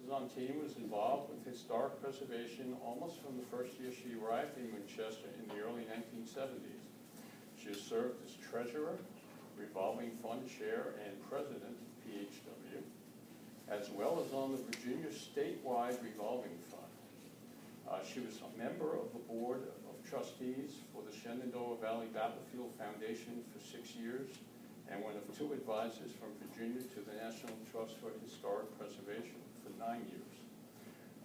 Zontine was involved with historic preservation almost from the first year she arrived in Winchester in the early 1970s. She has served as treasurer, revolving fund chair, and president of PHW, as well as on the Virginia statewide revolving fund. She was a member of the board of trustees for the Shenandoah Valley Battlefield Foundation for 6 years, and one of 2 advisors from Virginia to the National Trust for Historic Preservation for 9 years.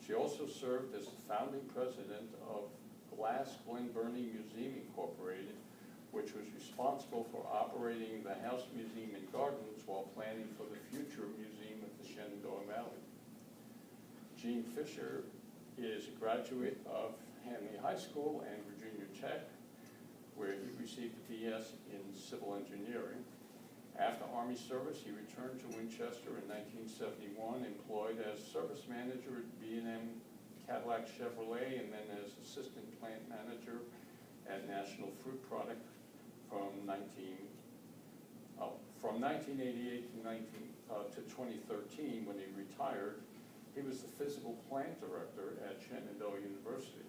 She also served as the founding president of Glass Glen Burnie Museum Incorporated, which was responsible for operating the House Museum and Gardens while planning for the future Museum of the Shenandoah Valley. Gene Fisher is a graduate of Hanley High School and Virginia Tech, where he received a BS in civil engineering. After Army service, he returned to Winchester in 1971, employed as service manager at B&M Cadillac Chevrolet, and then as assistant plant manager at National Fruit Product from 1988 to 2013, when he retired. He was the physical plant director at Shenandoah University,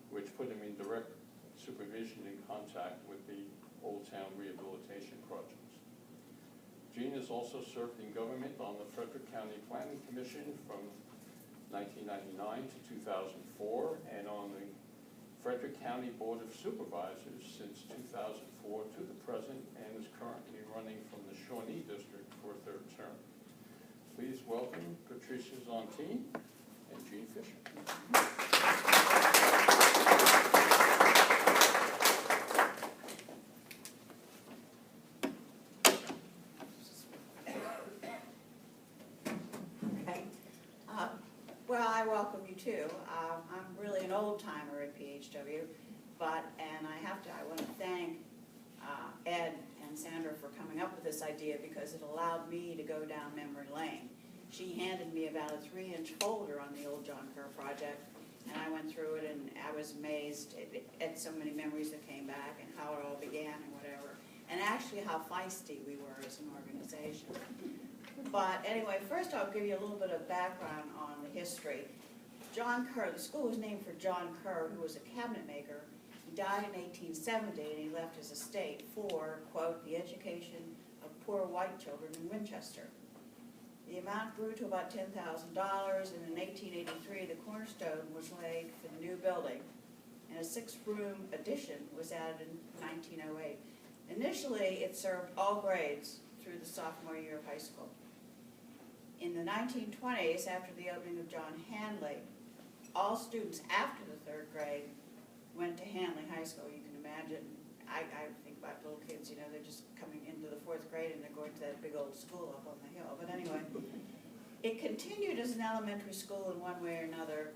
which put him in direct supervision and contact with the Old Town rehabilitation projects. Gene has also served in government on the Frederick County Planning Commission from 1999 to 2004, and on the Frederick County Board of Supervisors since 2004 to the present, and is currently running from the Shawnee District for a 3rd term. Please welcome Patricia Zontine and Gene Fisher. Okay. Well, I welcome you too. I'm really an old timer at PHW, and I want to thank Ed and Sandra for coming up with this idea, because it allowed me to go down memory lane. She handed me about a 3-inch folder on the Old John Kerr project, and I went through it, and I was amazed at so many memories that came back and how it all began and whatever, and actually how feisty we were as an organization. But anyway, first I'll give you a little bit of background on the history. John Kerr, the school was named for John Kerr, who was a cabinet maker. He died in 1870, and he left his estate for, quote, the education of poor white children in Winchester. The amount grew to about $10,000, and in 1883 the cornerstone was laid for the new building, and a 6-room addition was added in 1908. Initially, it served all grades through the sophomore year of high school. In the 1920s, after the opening of John Hanley, all students after the 3rd grade went to Hanley High School. You can imagine, I think about little kids, you know, they're just coming into the 4th grade and they're going to that big old school up on the hill. But anyway, it continued as an elementary school in one way or another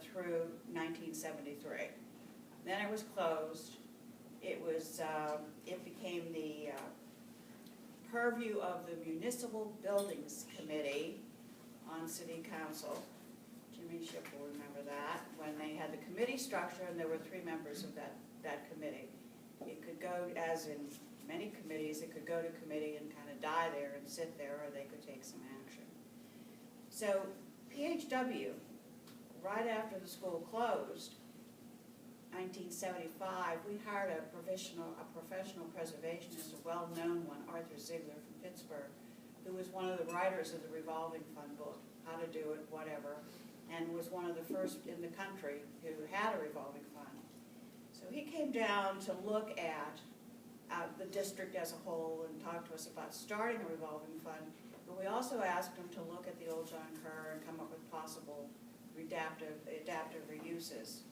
through 1973. Then it was closed. It became the purview of the Municipal Buildings Committee on City Council. Jimmy Ship will remember that, when they had the committee structure and there were 3 members of that committee. It could go, as in many committees, it could go to committee and kind of die there and sit there, or they could take some action. So PHW, right after the school closed, 1975, we hired a professional preservationist, a well-known one, Arthur Ziegler from Pittsburgh, who was one of the writers of the revolving fund book, How to Do It, Whatever, and was one of the first in the country who had a revolving fund. So he came down to look at the district as a whole and talk to us about starting a revolving fund, but we also asked him to look at the Old John Kerr and come up with possible adaptive reuses.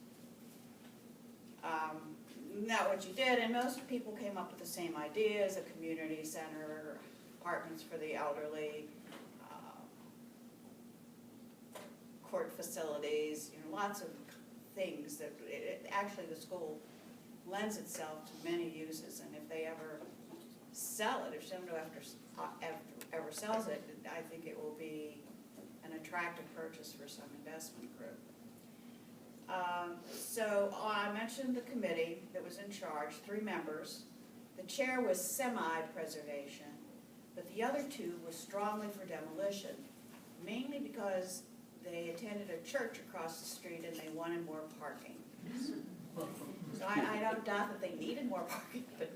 Not what you did, and most people came up with the same ideas: a community center, apartments for the elderly, court facilities, you know, lots of things that actually the school lends itself to many uses, and if they ever sell it, if Shenandoah ever sells it, I think it will be an attractive purchase for some investment group. So I mentioned the committee that was in charge, 3 members. The chair was semi-preservation, but the other 2 were strongly for demolition. mainly because they attended a church across the street and they wanted more parking. So I don't doubt that they needed more parking, but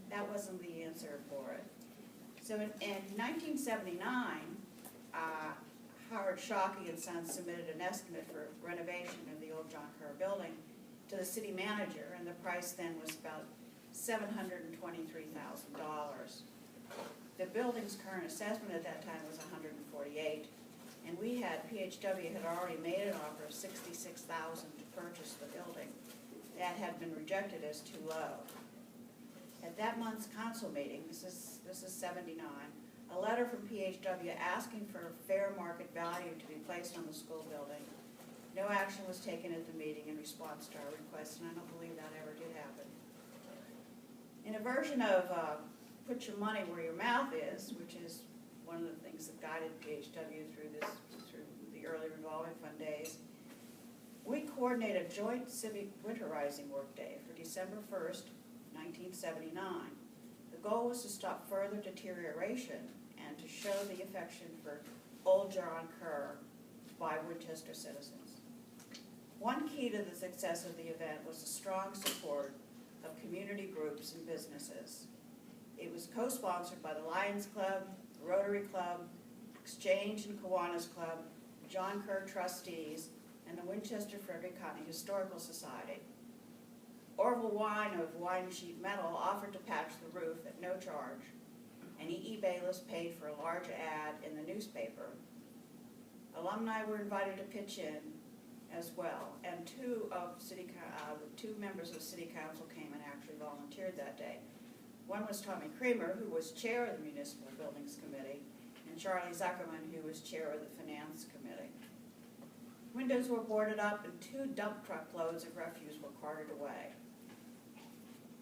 that wasn't the answer for it. So in 1979, Howard Shockey and Sons submitted an estimate for renovation of the Old John Kerr Building to the city manager, and the price then was about $723,000. The building's current assessment at that time was $148,000, and PHW had already made an offer of $66,000 to purchase the building. That had been rejected as too low. At that month's council meeting, this is 79, a letter from PHW asking for a fair market value to be placed on the school building. No action was taken at the meeting in response to our request, and I don't believe that ever did happen. In a version of put your money where your mouth is, which is one of the things that guided PHW through the early revolving fund days, we coordinated a joint civic winterizing workday for December 1st, 1979. The goal was to stop further deterioration and to show the affection for Old John Kerr by Winchester citizens. One key to the success of the event was the strong support of community groups and businesses. It was co-sponsored by the Lions Club, the Rotary Club, Exchange and Kiwanis Club, John Kerr Trustees, and the Winchester Frederick County Historical Society. Orville Wine of Wine Sheet Metal offered to patch the roof at no charge, and E.E. Bayless paid for a large ad in the newspaper. Alumni were invited to pitch in as well, and two members of City Council came and actually volunteered that day. One was Tommy Creamer, who was chair of the Municipal Buildings Committee, and Charlie Zuckerman, who was chair of the Finance Committee. Windows were boarded up and 2 dump truck loads of refuse were carted away.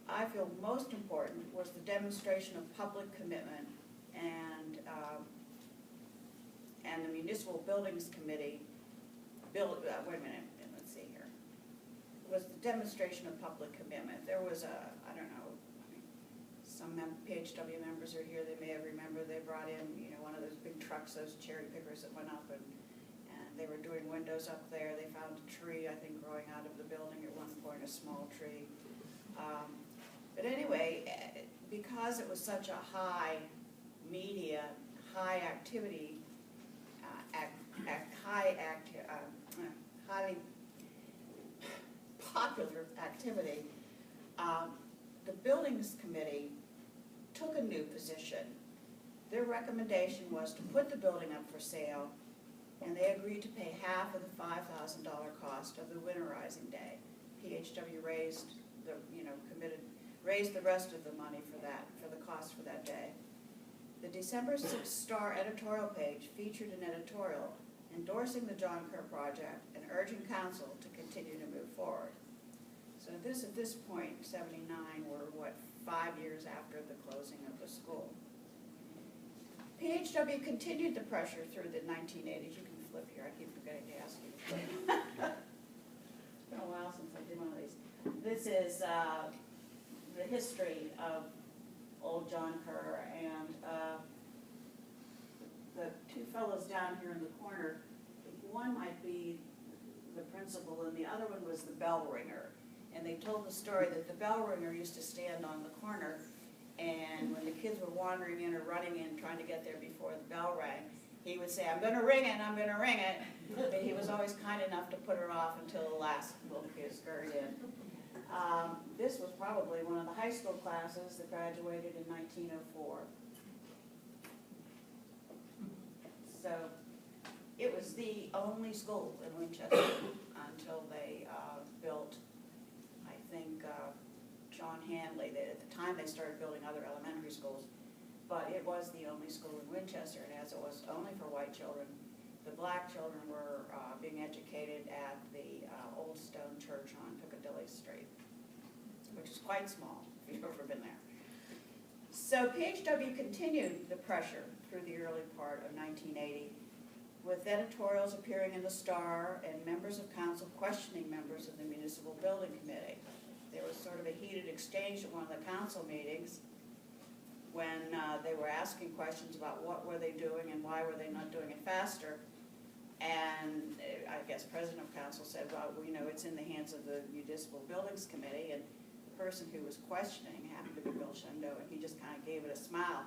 I feel most important was the demonstration of public commitment and the Municipal Buildings Committee let's see here. It was the demonstration of public commitment. There was some PHW members are here, they may have remembered they brought in, one of those big trucks, those cherry pickers that went up and they were doing windows up there. They found a tree, I think, growing out of the building at one point, a small tree. But anyway, because it was such a high media, high activity, highly popular activity, the Buildings Committee took a new position. Their recommendation was to put the building up for sale, and they agreed to pay half of the $5,000 cost of the winterizing day. PHW raised the rest of the money for the cost for that day. The December 6th Star editorial page featured an editorial endorsing the John Kerr project and urging council to continue to move forward. So at this point, 79, we're 5 years after the closing of the school. PHW continued the pressure through the 1980s. You can flip here, I keep forgetting to ask you to flip. It's been a while since I did one of these. This is the history of Old John Kerr, and the 2 fellows down here in the corner, one might be the principal and the other one was the bell ringer. And they told the story that the bell ringer used to stand on the corner, and when the kids were wandering in or running in trying to get there before the bell rang, he would say, "I'm going to ring it, I'm going to ring it." But he was always kind enough to put her off until the last little kid scurried in. This was probably one of the high school classes that graduated in 1904. So it was the only school in Winchester until they built, I think, John Handley. At the time they started building other elementary schools, but it was the only school in Winchester, and as it was only for white children, the black children were being educated at the Old Stone Church on Piccadilly Street, which is quite small, if you've ever been there. So PHW continued the pressure through the early part of 1980, with editorials appearing in the Star and members of council questioning members of the Municipal Building Committee. There was sort of a heated exchange at one of the council meetings when they were asking questions about what were they doing and why were they not doing it faster. And I guess President of Council said, well, you know, it's in the hands of the Municipal Buildings Committee, and the person who was questioning happened to be Bill Shenandoah, and he just kind of gave it a smile.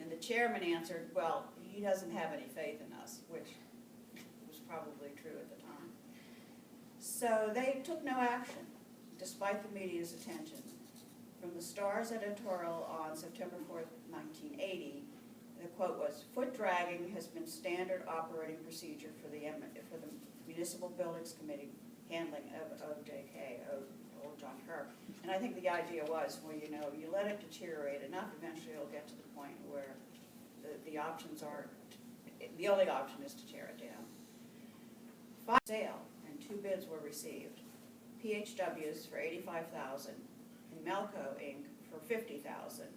And the chairman answered, well, he doesn't have any faith in us, which was probably true at the time. So they took no action, despite the media's attention. From the Star's editorial on September 4th, 1980, the quote was, "Foot dragging has been standard operating procedure for the Municipal Buildings Committee handling of OJK, Old John Kerr." And I think the idea was, well, you know, you let it deteriorate enough, eventually it'll get to the point where the options are, the only option is to tear it down. Final sale, and 2 bids were received. PHW's for $85,000 and Melco Inc. for $50,000.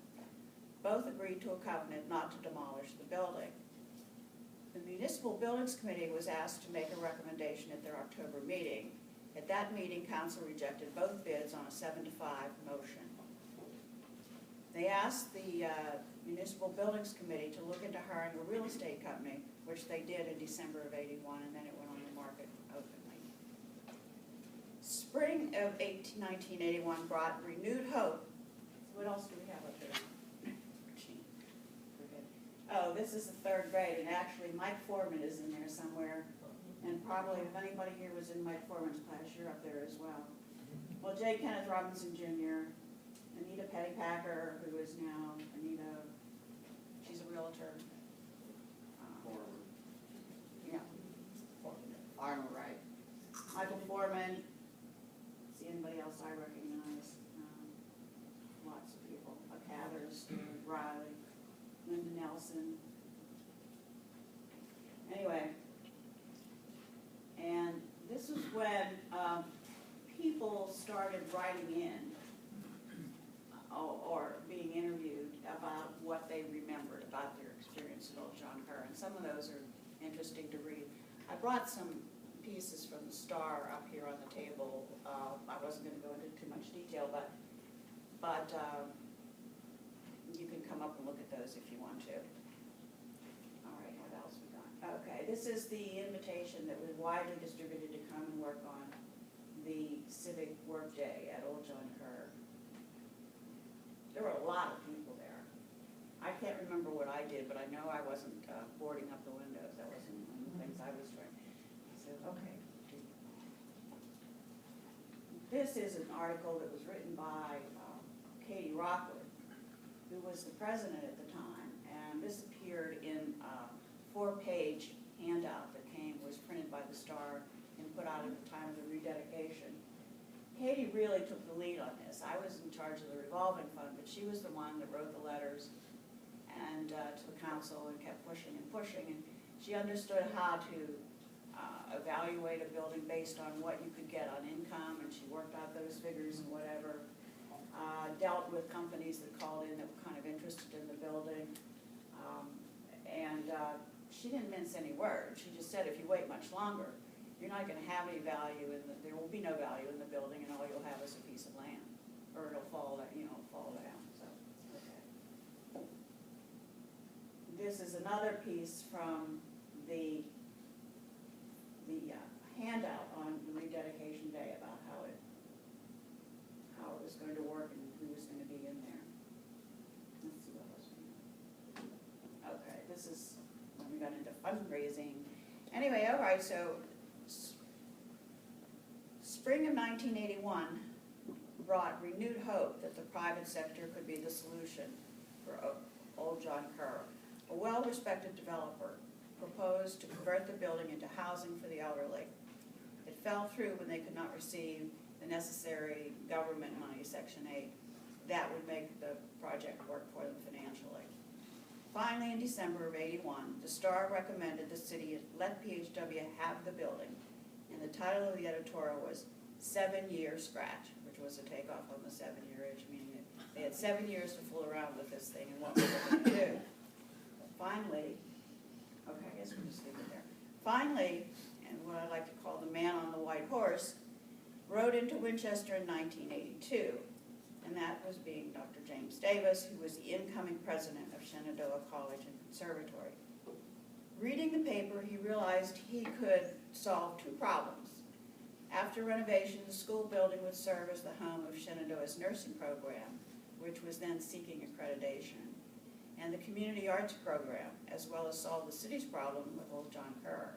Both agreed to a covenant not to demolish the building. The Municipal Buildings Committee was asked to make a recommendation at their October meeting. At that meeting, council rejected both bids on a 7-5 motion. They asked the Municipal Buildings Committee to look into hiring a real estate company, which they did in December of '81, and then it went on the market openly. Spring of 1981 brought renewed hope. What else do we have up there? Oh, this is the 3rd grade, and actually Mike Foreman is in there somewhere. And probably if anybody here was in Mike Foreman's class, you're up there as well. Well, J. Kenneth Robinson Jr., Anita Pettypacker, who is now Anita, she's a realtor. Yeah, Arnold, right. Michael Foreman. See anybody else I recognize? Lots of people. Cathers, Riley, Linda Nelson. Anyway, and this is when people started writing in or being interviewed about what they remembered about their experience at Old John Kerr, and some of those are interesting to read. I brought some pieces from the Star up here on the table. I wasn't going to go into too much detail, but you can come up and look at those if you want to. All right, what else we got? Okay, this is the invitation that was widely distributed to come and work on the civic work day at Old John Kerr. There were a lot of people there. I can't remember what I did, but I know I wasn't boarding up the windows. That wasn't one of the things I was doing. So, okay. This is an article that was written by Katie Rockwood, who was the president at the time, and this appeared in a 4-page handout that was printed by the Star and put out at the time of the rededication. Katie really took the lead on this. I was in charge of the revolving fund, but she was the one that wrote the letters and to the council and kept pushing and pushing, and she understood how to evaluate a building based on what you could get on income, and she worked out those figures and whatever. Dealt with companies that called in that were kind of interested in the building. She didn't mince any words. She just said, if you wait much longer, you're not going to have any value, there will be no value in the building, and all you'll have is a piece of land, or it'll fall down. So, okay. This is another piece from the handout on the rededication day about how it was going to work and who was going to be in there. Let's see what else we have. Okay, this is when we got into fundraising. Anyway, all right, so spring of 1981 brought renewed hope that the private sector could be the solution for Old John Kerr. A well-respected developer proposed to convert the building into housing for the elderly. It fell through when they could not receive the necessary government money, Section 8, that would make the project work for them financially. Finally, in December of '81, the Star recommended the city let PHW have the building, and the title of the editorial was 7-Year Scratch, which was a takeoff on the 7-year itch, meaning that they had 7 years to fool around with this thing and what we were going to do. Finally, okay, I guess we'll just leave it there. Finally, and what I like to call the man on the white horse, rode into Winchester in 1982 and that was being Dr. James Davis, who was the incoming president of Shenandoah College and Conservatory. Reading the paper, he realized he could solve two problems. After renovation, the school building would serve as the home of Shenandoah's nursing program, which was then seeking accreditation, and the community arts program, as well as solve the city's problem with Old John Kerr.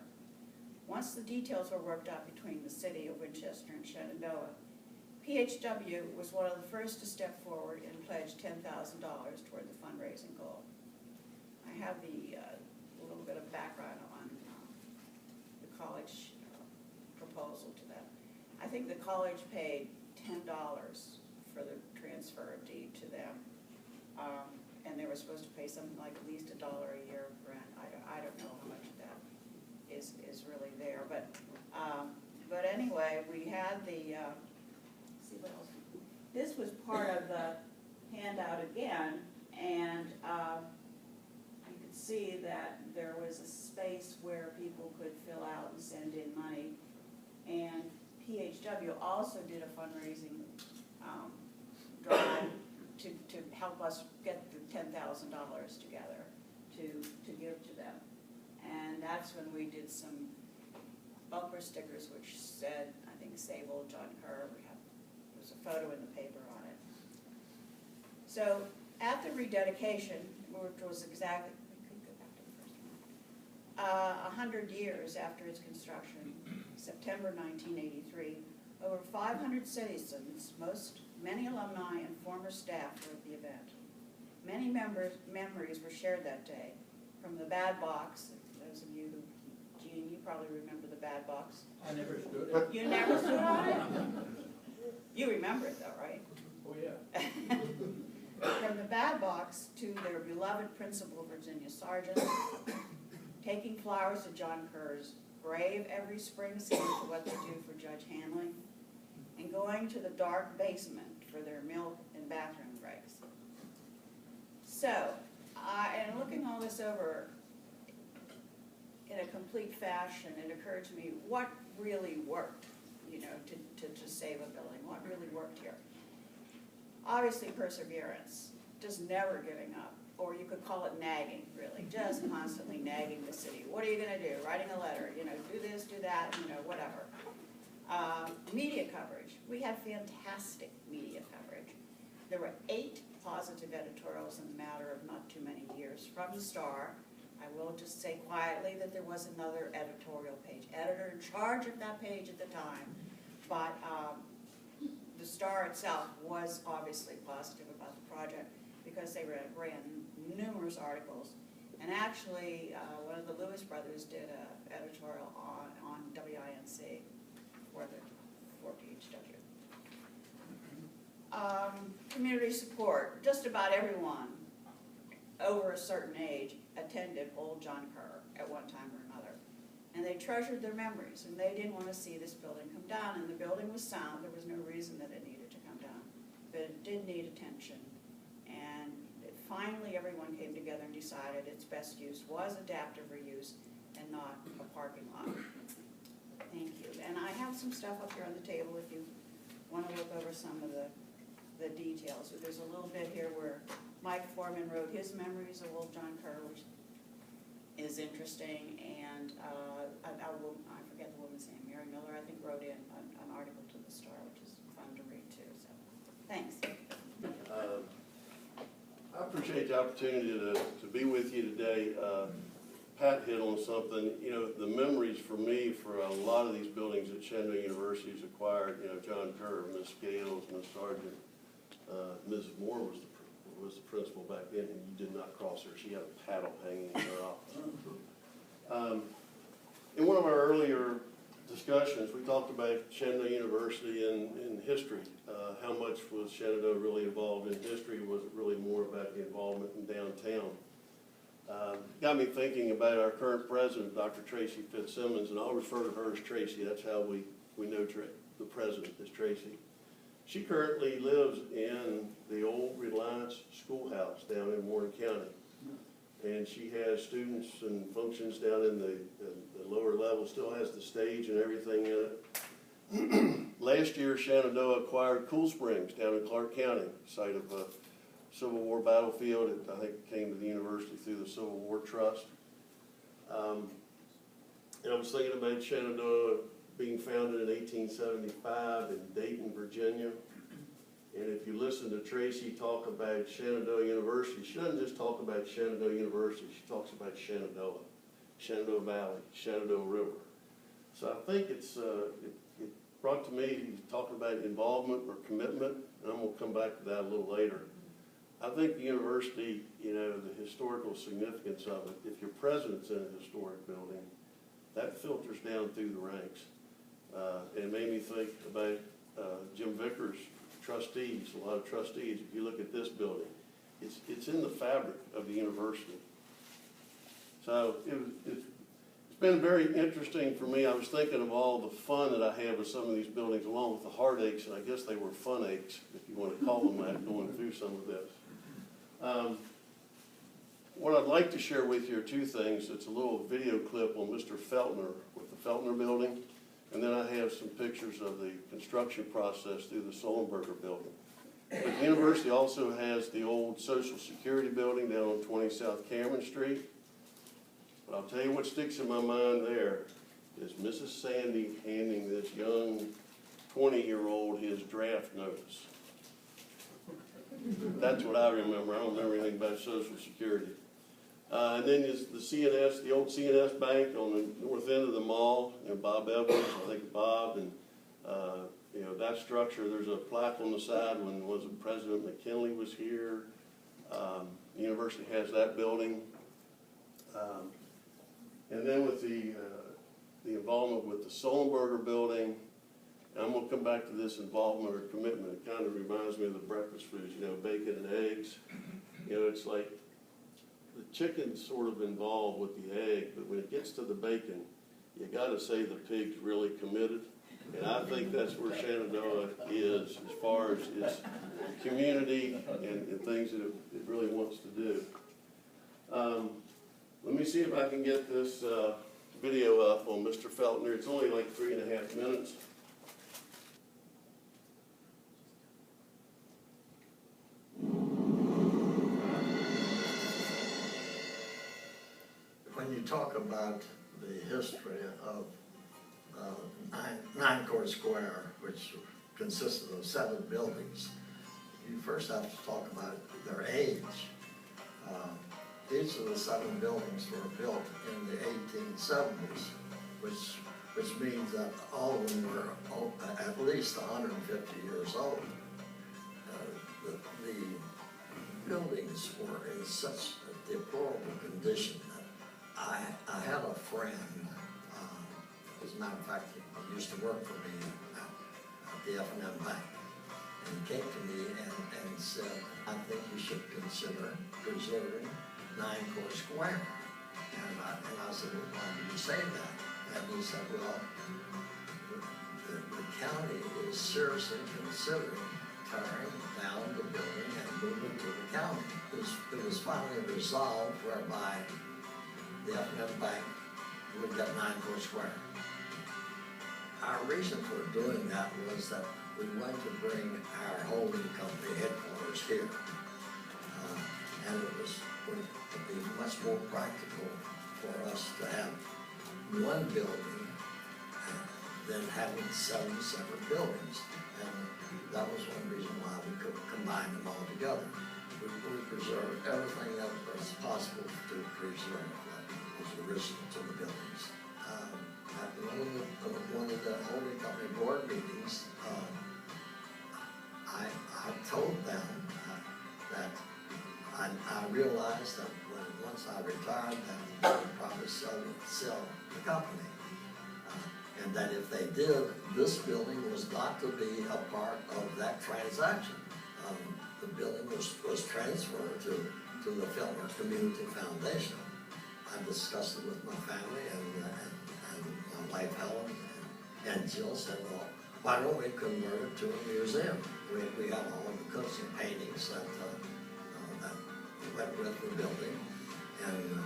Once the details were worked out between the city of Winchester and Shenandoah, PHW was one of the first to step forward and pledge $10,000 toward the fundraising goal. I have the little bit of background on the college proposal to that. I think the college paid $10 for the transfer deed to them, and they were supposed to pay something like at least $1 a year of rent. I don't know how much of that is really there, but anyway, we had the see what else. This was part of the handout again, and you could see that there was a space where people could fill out and send in money, and PHW also did a fundraising drive to help us get the $10,000 together to give to them. And that's when we did some bumper stickers which said, I think, Save Old John Kerr. There's a photo in the paper on it. So at the rededication, which was exactly, we could go back to the first one, 100 years after its construction, September 1983, over 500 citizens, many alumni and former staff were at the event. Many memories were shared that day, from the Bad Box. Those of you who, Gene, you probably remember the Bad Box. I never stood it. You never stood on it? You remember it though, right? Oh, yeah. From the Bad Box to their beloved Principal Virginia Sargent, taking flowers to John Kerr's grave every spring similar to what they do for Judge Hanley, and going to the dark basement for their milk and bathroom breaks. So, and looking all this over in a complete fashion, it occurred to me what really worked, you know, to save a building, what really worked here. Obviously perseverance, just never giving up, or you could call it nagging, really, just constantly nagging the city. What are you gonna do? Writing a letter, you know, do this, do that, you know, whatever. Media coverage, we had fantastic media coverage. There were 8 positive editorials in the matter of not too many years from the Star. I will just say quietly that there was another editorial page editor in charge of that page at the time, but the Star itself was obviously positive about the project because they ran numerous articles. And actually, one of the Lewis brothers did an editorial on WINC for PHW. Community support, just about everyone over a certain age attended Old John Kerr at one time or another. And they treasured their memories, and they didn't want to see this building come down, and the building was sound. There was no reason that it needed to come down, but it did need attention. And finally everyone came together and decided its best use was adaptive reuse and not a parking lot. Thank you. And I have some stuff up here on the table if you want to look over some of the details. There's a little bit here where Mike Foreman wrote his memories of Old John Kerr, which is interesting, and I forget the woman's name, Mary Miller, I think, wrote in an article to the Star, which is fun to read too, so thanks. I appreciate the opportunity to be with you today. Pat hit on something, you know, the memories for me for a lot of these buildings that Shenandoah University's acquired, you know, John Kerr, Miss Scales, Miss Sargent, Mrs. Moore was the principal back then, and you did not cross her. She had a paddle hanging in her office. In one of our earlier discussions, we talked about Shenandoah University and history. How much was Shenandoah really involved in history? Was it really more about the involvement in downtown? Got me thinking about our current president, Dr. Tracy Fitzsimmons, and I'll refer to her as Tracy. That's how we know the president is Tracy. She currently lives in the old Reliance Schoolhouse down in Warren County. And she has students and functions down in the lower level, still has the stage and everything in it. Last year, Shenandoah acquired Cool Springs down in Clark County, site of a Civil War battlefield. I think it came to the university through the Civil War Trust. And I was thinking about Shenandoah being founded in 1875 in Dayton, Virginia. And if you listen to Tracy talk about Shenandoah University, she doesn't just talk about Shenandoah University, she talks about Shenandoah, Shenandoah Valley, Shenandoah River. So I think it brought to me, he's talking about involvement or commitment, and I'm going to come back to that a little later. I think the university, you know, the historical significance of it, if your presence in a historic building, that filters down through the ranks. And it made me think about Jim Vickers' trustees, a lot of trustees. If you look at this building, it's in the fabric of the university. So it's been very interesting for me. I was thinking of all the fun that I have with some of these buildings, along with the heartaches, and I guess they were fun aches, if you want to call them that, going through some of this. What I'd like to share with you are two things. It's a little video clip on Mr. Feltner with the Feltner Building, and then I have some pictures of the construction process through the Solenberger Building. But the university also has the old Social Security building down on 20 South Cameron Street. But I'll tell you what sticks in my mind there is Mrs. Sandy handing this young 20-year-old his draft notice. That's what I remember. I don't remember anything about Social Security. And then is the CNS, the old CNS Bank on the north end of the mall. You know, Bob Evans, I think Bob, and you know, that structure. There's a plaque on the side when President McKinley was here. The university has that building. And then with the involvement with the Solenberger Building, and I'm going to come back to this involvement or commitment. It kind of reminds me of the breakfast foods, you know, bacon and eggs. You know, it's like the chicken's sort of involved with the egg, but when it gets to the bacon, you got to say the pig's really committed. And I think that's where Shenandoah is as far as its community and things that it really wants to do. Let me see if I can get this video up on Mr. Feltner. It's only like 3.5 minutes. When you talk about the history of Nine Court Square, which consisted of 7 buildings, you first have to talk about their age. Each of the 7 buildings were built in the 1870s, which means that all of them were at least 150 years old. The buildings were in such a deplorable condition that I had a friend, as a matter of fact, he used to work for me at the F&M Bank, and he came to me and said, I think you should consider preserving 9 Court Square. And I said, well, why did you say that? And he said, well, the county is seriously considering tearing down the building and moving to the county. It was finally resolved whereby the F&M Bank would get 9 Court Square. Our reason for doing that was that we wanted to bring our holding company headquarters here. And it would be much more practical for us to have one building than having 7 separate buildings. And that was one reason why we could combine them all together. We preserved everything that was possible to preserve that was original to the buildings. At one of the holding company board meetings, I told them that I realized that once I retired that I would probably sell the company. And that if they did, this building was not to be a part of that transaction. The building was transferred to the Feltner Community Foundation. I discussed it with my family and my wife Helen and Jill said, well, why don't we convert it to a museum? We have all of the cooks and paintings that went with the building. And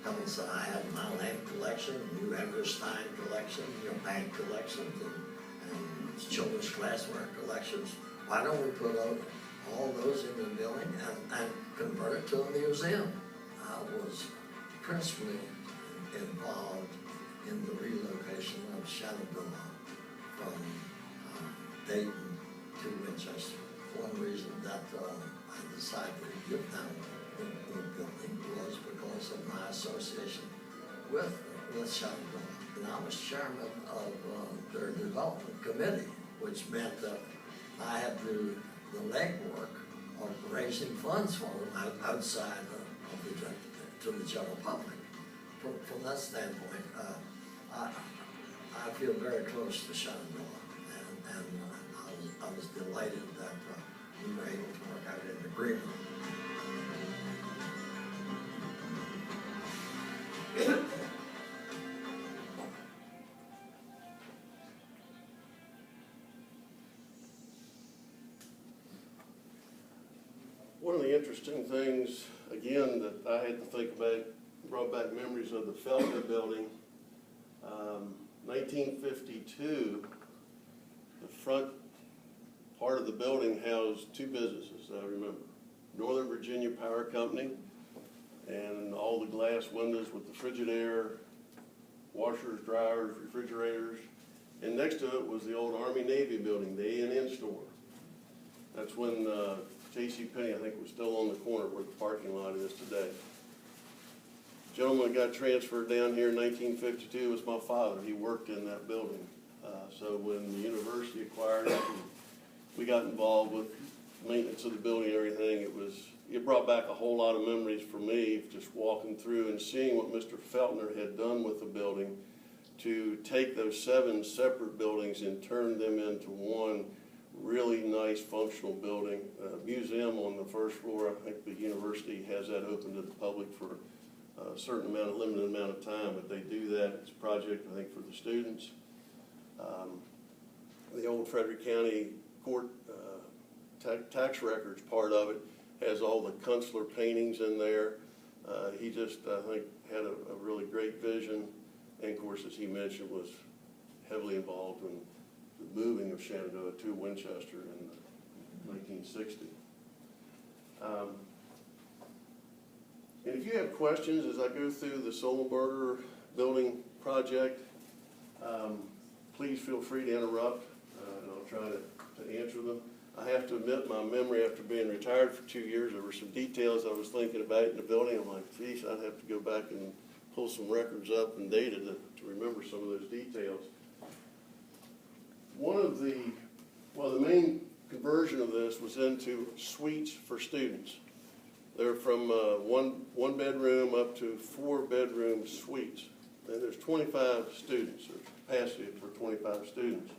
Helen said, I have my lamp collection, you have your Stein collection, your bank collection, and children's classwork collections. Why don't we put all those in the building and convert it to a museum? I was principally involved in the relocation of Shenandoah from Dayton to Winchester. One reason that I decided to give them the building was because of my association with Shenandoah. And I was chairman of their development committee, which meant that I had to do the legwork of raising funds for them outside to the general public. From that standpoint, I feel very close to Shenandoah, and I was delighted that we were able to work out an agreement. One of the interesting things, again, that I had to think about, brought back memories of the Feltner Building. 1952, the front part of the building housed two businesses that I remember. Northern Virginia Power Company, and all the glass windows with the Frigidaire, washers, dryers, refrigerators. And next to it was the old Army-Navy building, the A&N store. That's when JCPenney, I think, was still on the corner where the parking lot is today. The gentleman that got transferred down here in 1952 was my father. He worked in that building. So when the university acquired it, we got involved with maintenance of the building and everything. It brought back a whole lot of memories for me, just walking through and seeing what Mr. Feltner had done with the building to take those 7 separate buildings and turn them into one really nice functional building. Museum on the first floor. I think the university has that open to the public for a certain amount, a limited amount of time, but they do that. It's a project, I think, for the students. The old Frederick County Court tax records part of it has all the Kunstler paintings in there. He just, I think, had a really great vision, and of course, as he mentioned, was heavily involved in the moving of Shenandoah to Winchester in 1960. And if you have questions as I go through the Solenberger building project, please feel free to interrupt, and I'll try to answer them. I have to admit, my memory after being retired for 2 years, there were some details I was thinking about in the building. I'm like, geez, I'd have to go back and pull some records up and data to remember some of those details. One of the main conversion of this was into suites for students. They're from one bedroom up to 4 bedroom suites. And there's 25 students, there's capacity for 25 students.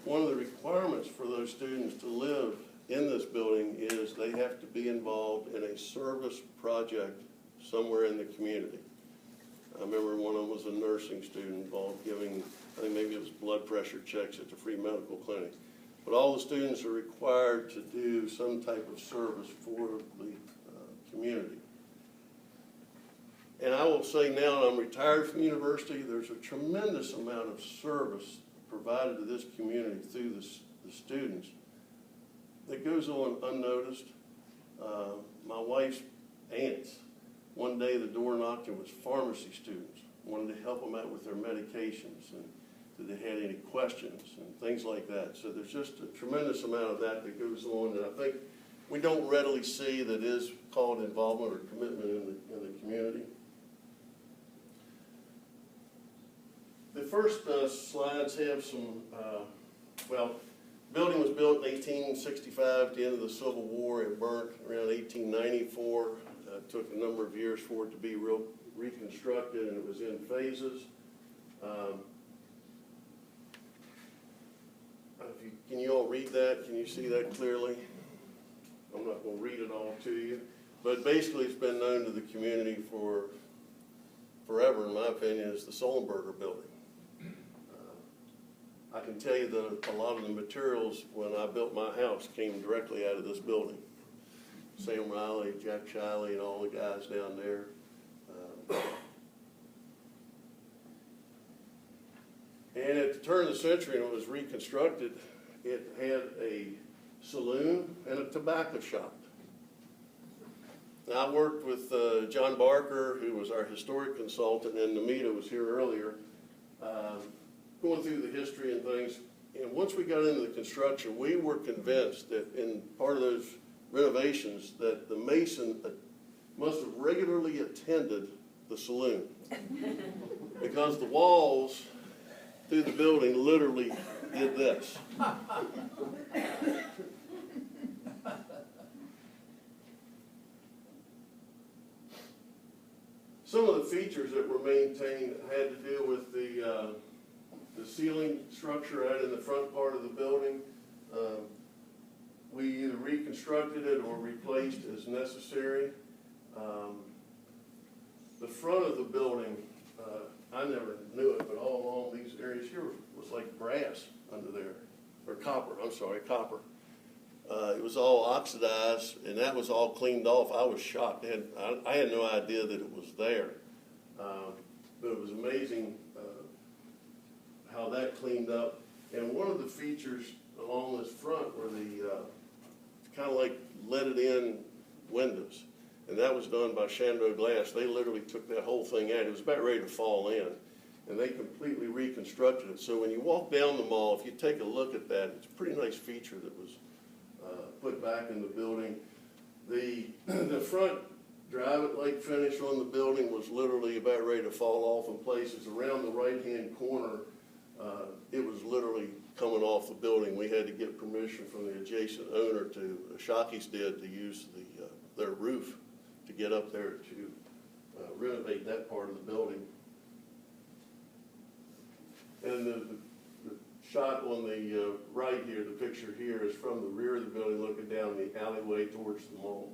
One of the requirements for those students to live in this building is they have to be involved in a service project somewhere in the community. I remember one of them was a nursing student involved giving, I think maybe it was blood pressure checks at the free medical clinic. But all the students are required to do some type of service for the community. And I will say now that I'm retired from university, there's a tremendous amount of service provided to this community through the students that goes on unnoticed. My wife's aunts, one day the door knocked and it was pharmacy students, wanted to help them out with their medications and that they had any questions and things like that. So there's just a tremendous amount of that goes on that I think we don't readily see that is called involvement or commitment in the community. The first slides have some, building was built in 1865 at the end of the Civil War. It burnt around 1894. It took a number of years for it to be reconstructed, and it was in phases. Can you all read that? Can you see that clearly? I'm not going to read it all to you. But basically, it's been known to the community for forever, in my opinion, as the Solenberger Building. I can tell you that a lot of the materials when I built my house came directly out of this building. Sam Riley, Jack Shiley, and all the guys down there. And at the turn of the century, when it was reconstructed, it had a saloon and a tobacco shop. Now, I worked with John Barker, who was our historic consultant, and Namita was here earlier, going through the history and things. And once we got into the construction, we were convinced that in part of those renovations that the mason must have regularly attended the saloon because the walls through the building literally did this. Some of the features that were maintained had to do with the ceiling structure out in the front part of the building. We either reconstructed it or replaced as necessary. The front of the building, I never knew it, but all along these areas here was like brass under there, or copper, I'm sorry, copper. It was all oxidized, and that was all cleaned off. I was shocked. I had no idea that it was there. But it was amazing how that cleaned up. And one of the features along this front were the kind of like let-it-in windows. And that was done by Shenandoah Glass. They literally took that whole thing out. It was about ready to fall in. And they completely reconstructed it. So when you walk down the mall, if you take a look at that, it's a pretty nice feature that was put back in the building. The front drive-it-like finish on the building was literally about ready to fall off in places. Around the right-hand corner, it was literally coming off the building. We had to get permission from the adjacent owner to, Shockey's did, to use their roof to get up there to renovate that part of the building. And the shot on the right here, the picture here, is from the rear of the building looking down the alleyway towards the mall.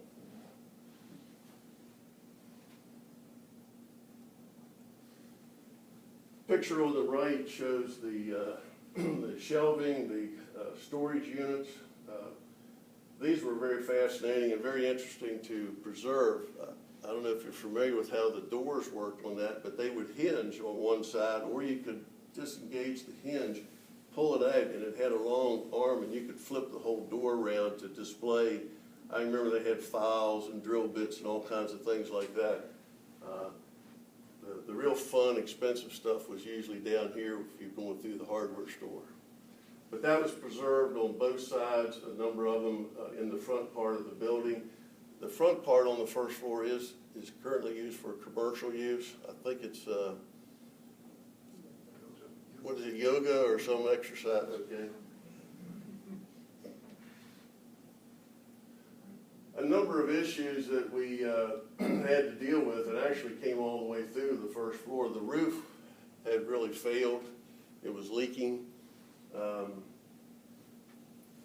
Picture on the right shows the shelving, the storage units. These were very fascinating and very interesting to preserve. I don't know if you're familiar with how the doors worked on that, but they would hinge on one side, or you could disengage the hinge, pull it out, and it had a long arm, and you could flip the whole door around to display. I remember they had files and drill bits and all kinds of things like that. The real fun, expensive stuff was usually down here if you're going through the hardware store. But that was preserved on both sides, a number of them in the front part of the building. The front part on the first floor is currently used for commercial use. I think it's, what is it, yoga or some exercise, okay? A number of issues that we had to deal with, and actually came all the way through the first floor. The roof had really failed. It was leaking.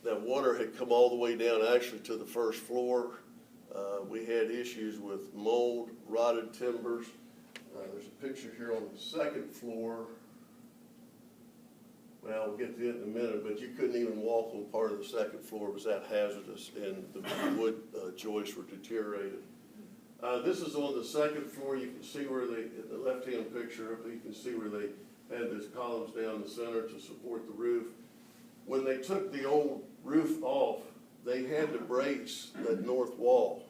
That water had come all the way down actually to the first floor. We had issues with mold, rotted timbers. There's a picture here on the second floor. Well, we'll get to it in a minute, but you couldn't even walk on part of the second floor. It was that hazardous, and the wood joists were deteriorated. This is on the second floor. You can see where in the left-hand picture, you can see where they had those columns down the center to support the roof. When they took the old roof off, they had to brace that north wall.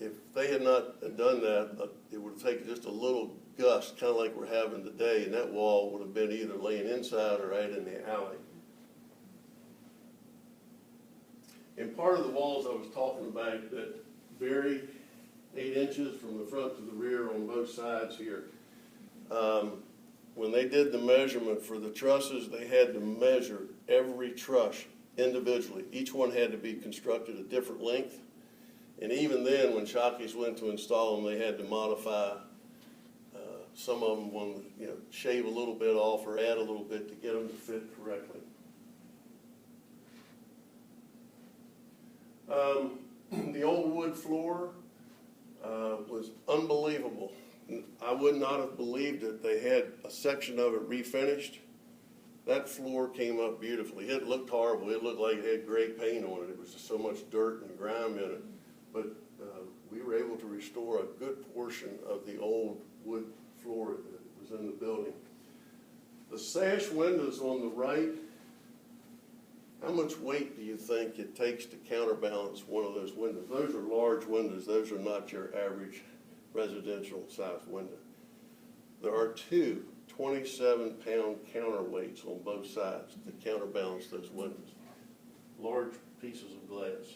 If they had not done that, it would have taken just a little gust, kind of like we're having today, and that wall would have been either laying inside or out in the alley. And part of the walls I was talking about that vary 8 inches from the front to the rear on both sides here. When they did the measurement for the trusses, they had to measure every truss individually. Each one had to be constructed a different length. And even then, when Shockey's went to install them, they had to modify some of them, shave a little bit off or add a little bit to get them to fit correctly. The old wood floor was unbelievable. I would not have believed it. They had a section of it refinished. That floor came up beautifully. It looked horrible. It looked like it had gray paint on it. It was just so much dirt and grime in it. But we were able to restore a good portion of the old wood floor that was in the building. The sash windows on the right, how much weight do you think it takes to counterbalance one of those windows? Those are large windows. Those are not your average residential size window. There are two 27-pound counterweights on both sides to counterbalance those windows. Large pieces of glass.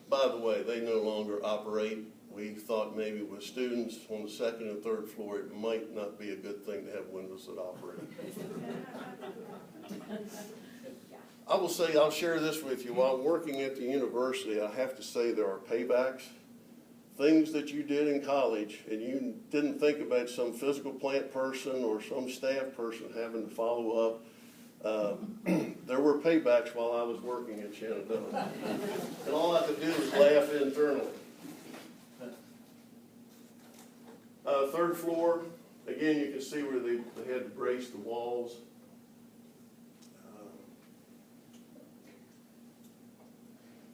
By the way, they no longer operate. We thought maybe with students on the second and third floor, it might not be a good thing to have windows that operate. I will say, I'll share this with you. While working at the university, I have to say there are paybacks. Things that you did in college and you didn't think about some physical plant person or some staff person having to follow up. There were paybacks while I was working at Shenandoah. And all I could do was laugh internally. Third floor, again, you can see where they had to brace the walls.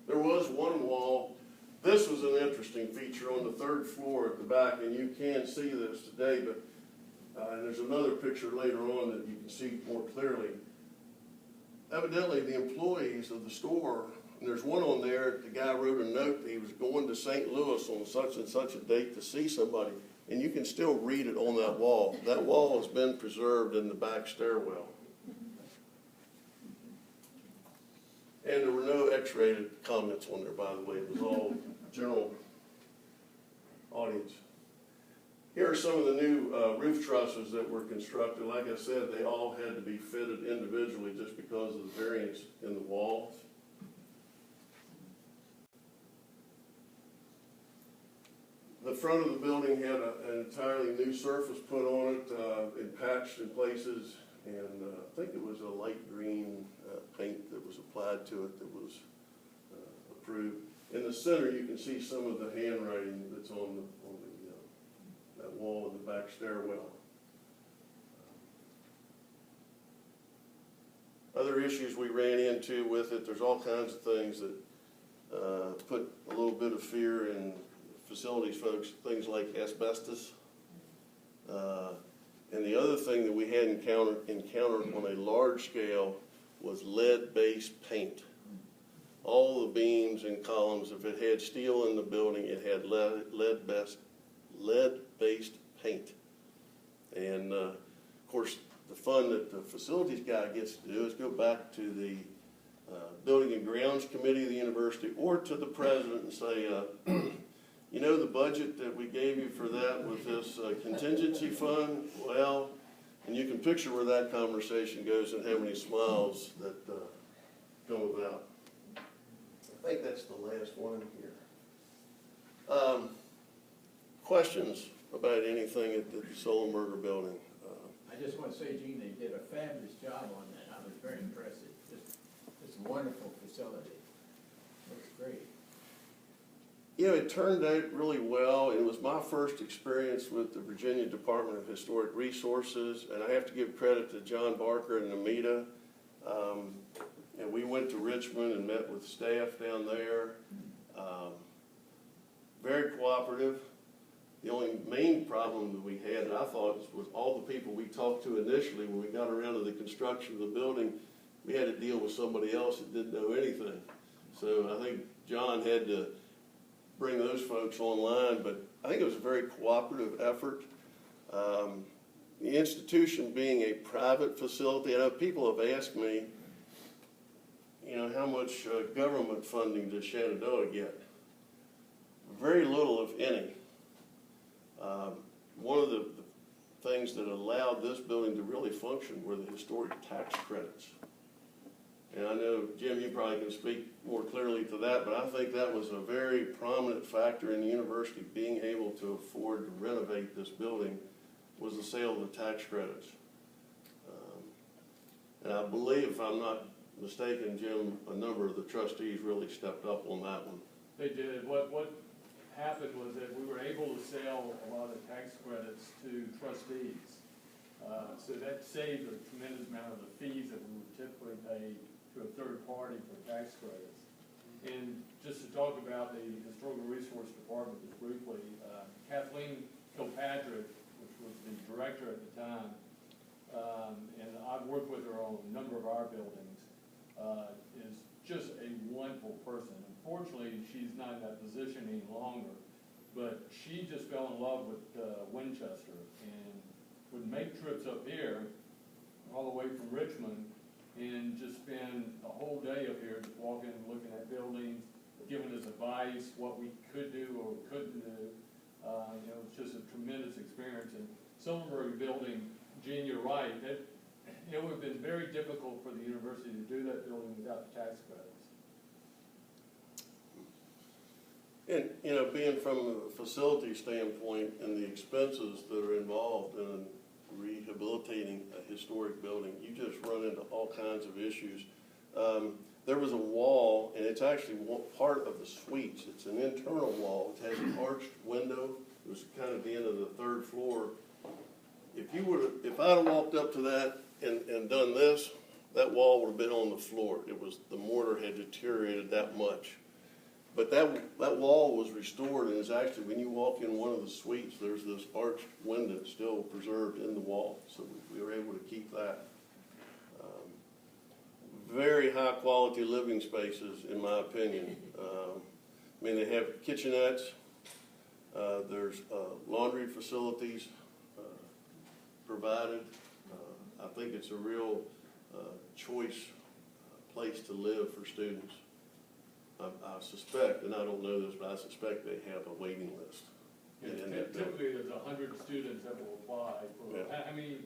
There was one wall. This was an interesting feature on the third floor at the back, and you can see this today, but and there's another picture later on that you can see more clearly. Evidently, the employees of the store, and there's one on there, the guy wrote a note that he was going to St. Louis on such and such a date to see somebody, and you can still read it on that wall. That wall has been preserved in the back stairwell. And there were no X-rated comments on there, by the way. It was all general audience. Here are some of the new roof trusses that were constructed. Like I said, they all had to be fitted individually just because of the variance in the walls. The front of the building had an entirely new surface put on it and patched in places, and I think it was a light green paint that was applied to it that was approved. In the center, you can see some of the handwriting that's on the that wall in the back stairwell. Other issues we ran into with it, there's all kinds of things that put a little bit of fear in facilities folks, things like asbestos. And the other thing that we had encountered on a large scale was lead-based paint. All the beams and columns, if it had steel in the building, it had lead-based paint. And of course, the fun that the facilities guy gets to do is go back to the Building and Grounds Committee of the university or to the president and say, you know the budget that we gave you for that with this contingency fund? Well, and you can picture where that conversation goes and how many smiles that come about. I think that's the last one here. Questions about anything at the Solenberger building? I just want to say, Gene, they did a fabulous job on that. I was very impressed. It's a wonderful facility. Looks great. You know, it turned out really well. It was my first experience with the Virginia Department of Historic Resources, and I have to give credit to John Barker and Amita. And we went to Richmond and met with staff down there. Very cooperative. The only main problem that we had, and I thought, was all the people we talked to initially when we got around to the construction of the building, we had to deal with somebody else that didn't know anything. So I think John had to bring those folks online, but I think it was a very cooperative effort. The institution being a private facility, I know people have asked me, you know, how much government funding does Shenandoah get? Very little, if any. One of the things that allowed this building to really function were the historic tax credits. And I know, Jim, you probably can speak more clearly to that, but I think that was a very prominent factor in the university being able to afford to renovate this building was the sale of the tax credits. And I believe, if I'm not mistaken, Jim, a number of the trustees really stepped up on that one. They did. What happened was that we were able to sell a lot of tax credits to trustees. So that saved a tremendous amount of the fees that we would typically pay to a third party for tax credits. And just to talk about the Historical Resource Department just briefly, Kathleen Kilpatrick, which was the director at the time, and I've worked with her on a number of our buildings, is just a wonderful person. Unfortunately, she's not in that position any longer, but she just fell in love with Winchester and would make trips up here, all the way from Richmond, and just spend a whole day up here just walking and looking at buildings, giving us advice, what we could do or couldn't do. You know, it's just a tremendous experience. And Solenberger Building, Gene, you're right, it would have been very difficult for the university to do that building without the tax credits. And, you know, being from a facility standpoint and the expenses that are involved in rehabilitating a historic building, you just run into all kinds of issues. There was a wall, and it's actually part of the suites. It's an internal wall. It has an arched window. It was kind of the end of the third floor. If I'd have walked up to that and done this, that wall would have been on the floor. The mortar had deteriorated that much. But that wall was restored, and it's actually, when you walk in one of the suites, there's this arched window still preserved in the wall. So we were able to keep that. Very high quality living spaces, in my opinion. I mean, they have kitchenettes, there's laundry facilities provided. I think it's a real choice place to live for students. I suspect, and I don't know this, but I suspect they have a waiting list. Typically, there's 100 students that will apply for, Yeah. how many?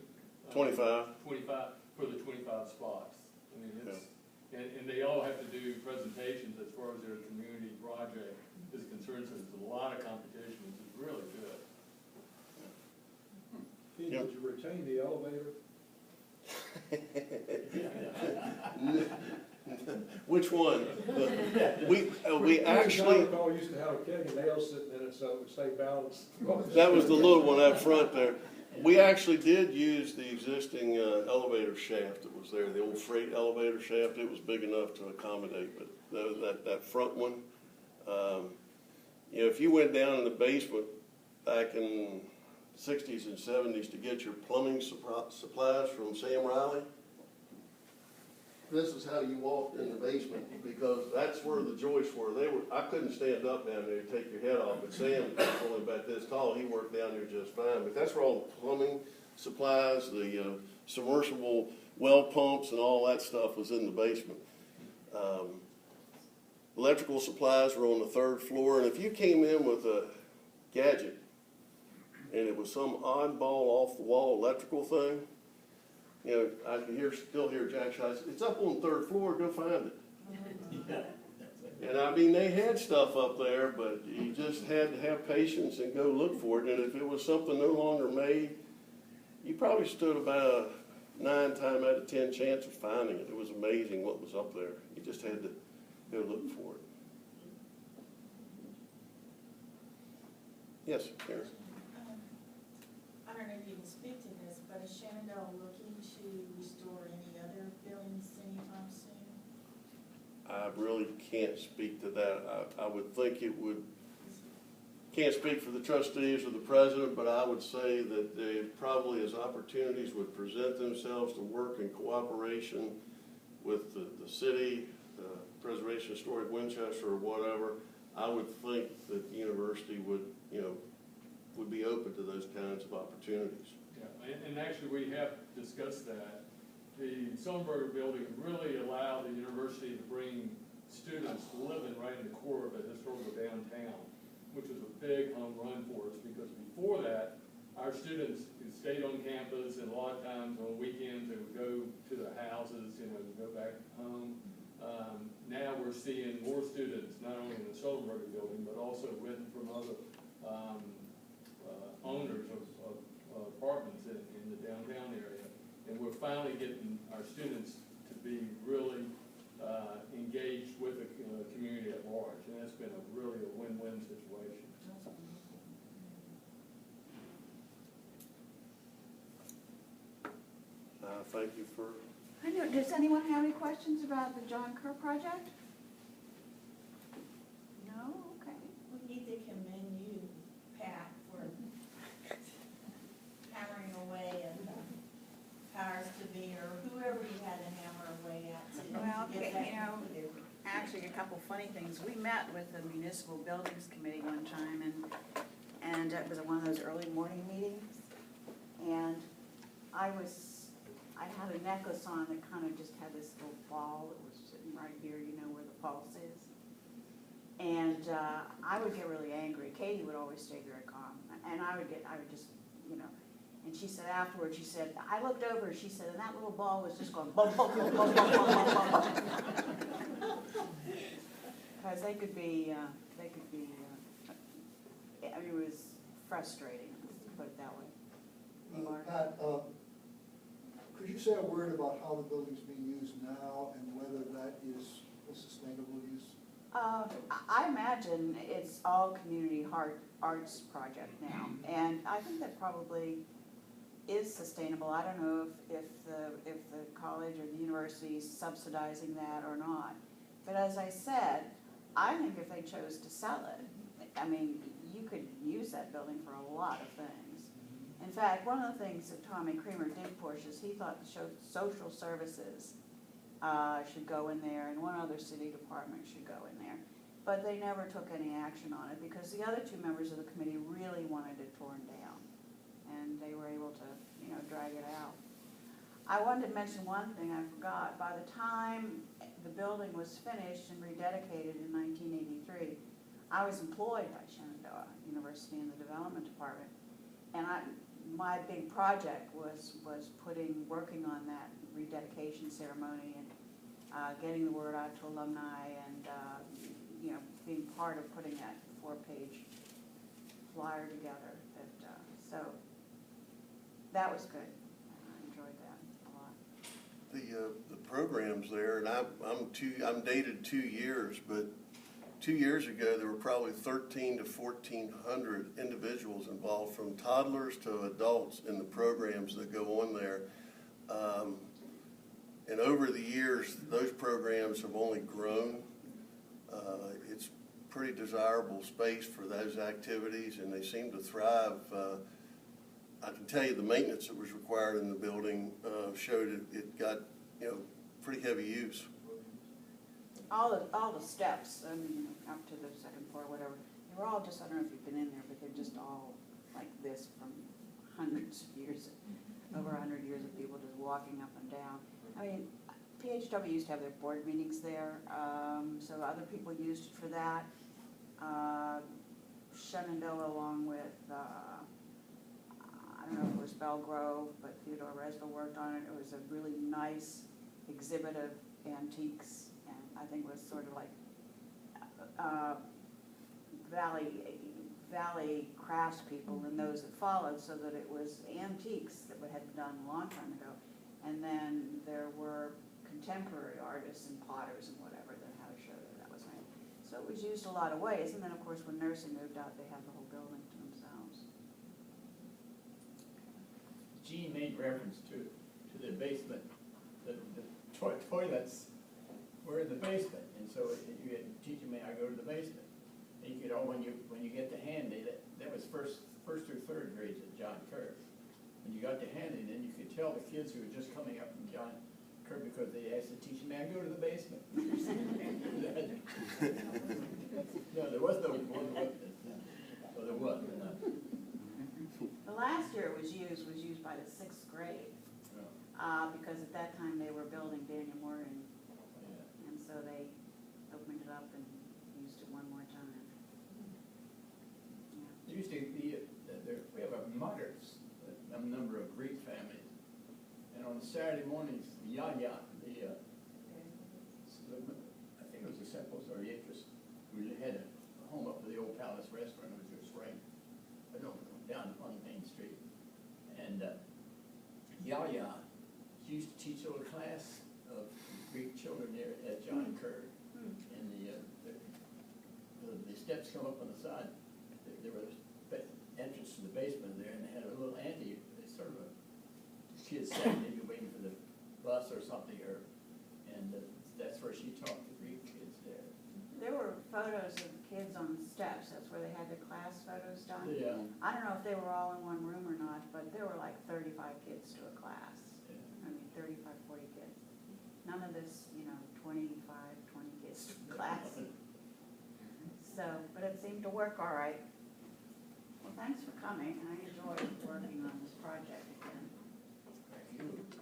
25. 25, for the 25 spots. I mean, it's, and they all have to do presentations as far as their community project is concerned, so there's a lot of competition, which is really good. Did you retain the elevator? Which one? We actually, John used to have a keg of nails sitting in it so it would stay balanced. that was the little one up front there. We actually did use the existing elevator shaft that was there, the old freight elevator shaft. It was big enough to accommodate, but that front one, you know, if you went down in the basement back in the 60s and 70s to get your plumbing supplies from Sam Riley, this is how you walked in the basement, because that's where the joists were. I couldn't stand up down there to take your head off, but Sam was only about this tall. He worked down there just fine. But that's where all the plumbing supplies, the submersible well pumps and all that stuff was in the basement. Electrical supplies were on the third floor, and if you came in with a gadget and it was some oddball off-the-wall electrical thing, you know, I can still hear Jack shout, "It's up on the third floor, go find it." And I mean, they had stuff up there, but you just had to have patience and go look for it. And if it was something no longer made, you probably stood about a 9 times out of 10 chance of finding it. It was amazing what was up there. You just had to go look for it. Yes, Karen? I don't know if you can speak to this, but is Shenandoah looking to restore any other buildings anytime soon? I really can't speak to that. I would think it would, can't speak for the trustees or the president, but I would say that they probably, as opportunities would present themselves to work in cooperation with the city, Preservation Historic Winchester or whatever, I would think that the university would, you know, would be open to those kinds of opportunities. Yeah, and actually we have discussed that. The Solenberger Building really allowed the university to bring students living right in the core of a historical downtown, which was a big home run for us, because before that, our students stayed on campus, and a lot of times on weekends they would go to their houses, you know, go back home. Now we're seeing more students, not only in the Solenberger Building, but also renting from other owners of apartments in the downtown area. And we're finally getting our students to be really engaged with the community at large. And that's been really a win-win situation. Thank you for... I know, does anyone have any questions about the John Kerr project? No? Okay. We need to commend you, Pat, for Okay, you know, actually, a couple funny things. We met with the Municipal Buildings Committee one time, and it was one of those early morning meetings. And I had a necklace on that kind of just had this little ball that was sitting right here, you know, where the pulse is. And I would get really angry. Katie would always stay very calm, and I would just, you know. And she said afterwards, she said, I looked over, she said, and that little ball was just going bum, bum, bum, bum, bum, bum, bum, bum. Because they could be, I mean, it was frustrating, to put it that way. Mark? Pat, could you say a word about how the building's being used now and whether that is a sustainable use? I imagine it's all community arts project now, and I think that probably is sustainable. I don't know if the college or the university is subsidizing that or not. But as I said, I think if they chose to sell it, I mean, you could use that building for a lot of things. In fact, one of the things that Tommy Creamer did push is he thought the social services should go in there, and one other city department should go in there. But they never took any action on it because the other two members of the committee really wanted it torn down. And they were able to, you know, drag it out. I wanted to mention one thing I forgot. By the time the building was finished and rededicated in 1983, I was employed by Shenandoah University in the development department. And my big project was working on that rededication ceremony and getting the word out to alumni and you know, being part of putting that 4-page flyer together. So that was good. I enjoyed that a lot. The programs there, and I'm dated 2 years, but 2 years ago there were probably 1,300 to 1,400 individuals involved, from toddlers to adults, in the programs that go on there. And over the years, those programs have only grown. It's pretty desirable space for those activities, and they seem to thrive. I can tell you the maintenance that was required in the building showed it got, you know, pretty heavy use. All the steps, I mean, up to the second floor, whatever, they were all just, I don't know if you've been in there, but they're just all like this from hundreds of years, over 100 years of people just walking up and down. I mean, PHW used to have their board meetings there, so other people used it for that. Shenandoah, along with, I don't know if it was Belgrove, but Theodore Resville worked on it. It was a really nice exhibit of antiques, and I think it was sort of like Valley craftspeople and those that followed, so that it was antiques that had been done a long time ago. And then there were contemporary artists and potters and whatever that had a show there. That was nice. So it was used a lot of ways. And then, of course, when nursing moved out, they had the whole building to themselves. Jean made reference to the basement. The toilets were in the basement, and so you had teaching me I go to the basement. And you could when you get to Handy, that was first or third grades at John Kerr. When you got to Handy, then you could tell the kids who were just coming up from John Kerr because they asked the teacher, "May I go to the basement?" No, there was no one. Well, there was. The last year it was used by the 6th grade, because at that time they were building Daniel Morgan, and so they opened it up and used it one more time. There used to be we have a moderate number of Greek families, and on Saturday mornings, Yaya, I think it was the Simple Soriatrus, who had a home up at the Old Palace Restaurant. It was just right, I don't know, down on Main Street, and Yaya, she used to teach a little class of Greek children there at John Kerr, and the steps come up on the side. There was entrance to the basement there, and they had a little ante, sort of a kid sat maybe waiting for the bus or something, and that's where she taught the Greek kids there. There were photos of kids on the steps. That's where they had the class photos done. Yeah. I don't know if they were all in one room or not, but there were like 35 kids to a class. Yeah. I mean, 35, 40 kids. none of this, 25, 20 kids in class. So, but it seemed to work all right. Well, thanks for coming. I enjoyed working on this project again. Thank you.